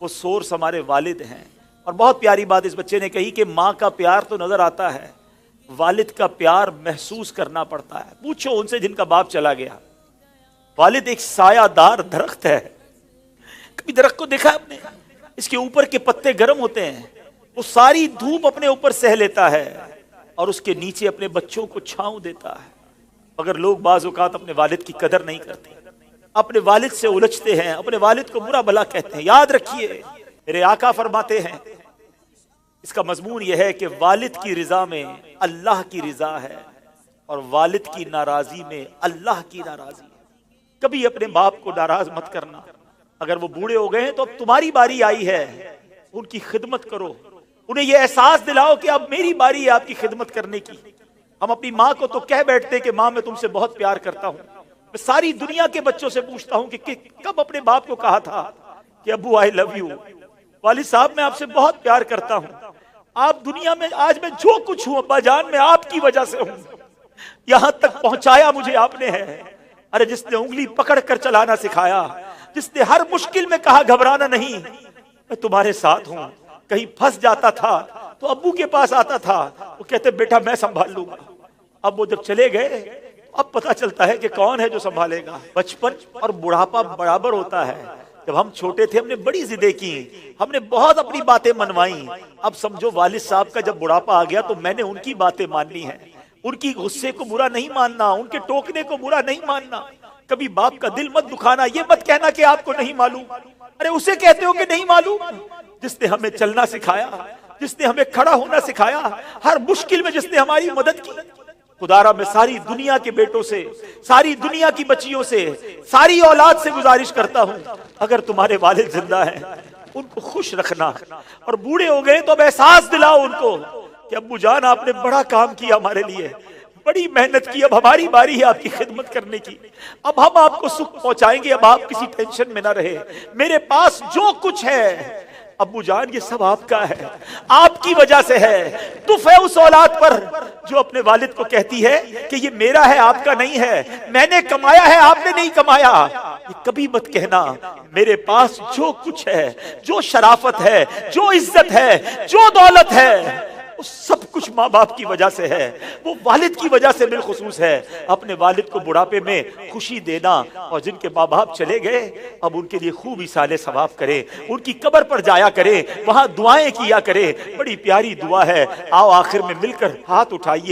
وہ سورس ہمارے والد ہیں۔ اور بہت پیاری بات اس بچے نے کہی کہ ماں کا پیار تو نظر آتا ہے، والد کا پیار محسوس کرنا پڑتا ہے۔ پوچھو ان سے جن کا باپ چلا گیا۔ والد ایک سایہ دار درخت ہے، کبھی درخت کو دیکھا آپ نے؟ اس کے اوپر کے پتے گرم ہوتے ہیں، وہ ساری دھوپ اپنے اوپر سہ لیتا ہے اور اس کے نیچے اپنے بچوں کو چھاؤں دیتا ہے۔ اگر لوگ بعض اوقات اپنے والد کی قدر نہیں کرتے، اپنے والد سے الجھتے ہیں، اپنے والد کو برا بھلا کہتے ہیں، یاد رکھیے میرے آقا فرماتے ہیں، اس کا مضمون یہ ہے کہ والد کی رضا میں اللہ کی رضا ہے اور والد کی ناراضی میں اللہ کی ناراضی ہے۔ کبھی اپنے باپ کو ناراض مت کرنا۔ اگر وہ بوڑھے ہو گئے ہیں تو اب تمہاری باری آئی ہے، ان کی خدمت کرو، انہیں یہ احساس دلاؤ کہ اب میری باری ہے آپ کی خدمت کرنے کی۔ ہم اپنی ماں کو تو کہہ بیٹھتے کہ ماں میں تم سے بہت پیار کرتا ہوں۔ میں ساری دنیا کے بچوں سے پوچھتا ہوں کہ کب اپنے باپ کو کہا تھا کہ ابو آئی لو یو، والد صاحب میں آپ سے بہت پیار کرتا ہوں، آپ دنیا میں آج میں جو کچھ ہوں ابا جان میں آپ کی وجہ سے ہوں، یہاں تک پہنچایا مجھے آپ نے ہے۔ ارے جس نے انگلی پکڑ کر چلانا سکھایا، جس نے ہر مشکل میں کہا گھبرانا نہیں، میں تمہارے ساتھ ہوں۔ کہیں پھنس جاتا تھا تو ابو کے پاس آتا تھا، وہ کہتے بیٹا میں سنبھال لوں گا۔ اب وہ جب چلے گئے اب پتا چلتا ہے کہ کون ہے جو سنبھالے گا۔ بچپن اور بڑھاپا برابر ہوتا ہے۔ جب ہم چھوٹے تھے ہم نے بڑی ضدیں کی، ہم نے بہت اپنی باتیں منوائیں۔ اب سمجھو والد صاحب کا جب بڑھاپا آ گیا تو میں نے ان کی باتیں ماننی ہے، ان کی غصے کو برا نہیں ماننا، ان کے ٹوکنے کو برا نہیں ماننا۔ کبھی باپ کا دل مت دکھانا، یہ مت کہنا کہ آپ کو نہیں معلوم۔ ارے اسے کہتے ہو کہ نہیں معلوم، جس نے ہمیں چلنا سکھایا، جس نے ہمیں کھڑا ہونا سکھایا، ہر مشکل میں جس نے ہماری مدد کی۔ خدارا میں ساری دنیا کے بیٹوں سے، ساری دنیا کی بچیوں سے، ساری اولاد سے گزارش کرتا ہوں، اگر تمہارے والد زندہ ہیں ان کو خوش رکھنا، اور بوڑھے ہو گئے تو اب احساس دلاؤ ان کو کہ ابو جان آپ نے بڑا کام کیا ہمارے لیے، بڑی محنت کی، اب ہماری باری ہے آپ کی خدمت کرنے کی۔ اب ہم آپ کو سکھ پہنچائیں گے، اب آپ کسی ٹینشن میں نہ رہے۔ میرے پاس جو کچھ ہے ابو جان یہ سب آپ کا ہے، آپ کی وجہ سے ہے۔ دف ہے اس اولاد پر جو اپنے والد کو کہتی ہے کہ یہ میرا ہے آپ کا نہیں ہے، میں نے کمایا ہے آپ نے نہیں کمایا۔ یہ کبھی مت کہنا میرے پاس جو کچھ ہے، جو شرافت ہے، جو عزت ہے، جو دولت ہے، وہ سب کچھ ماں باپ کی وجہ سے ہے، وہ والد کی وجہ سے بالخصوص ہے۔ اپنے والد کو بڑھاپے میں خوشی دینا، اور جن کے ماں باپ چلے گئے اب ان کے لیے خوب ایصال ثواب کرے، ان کی قبر پر جایا کرے، وہاں دعائیں کیا کرے۔ بڑی پیاری دعا ہے، آؤ آخر میں مل کر ہاتھ اٹھائیے۔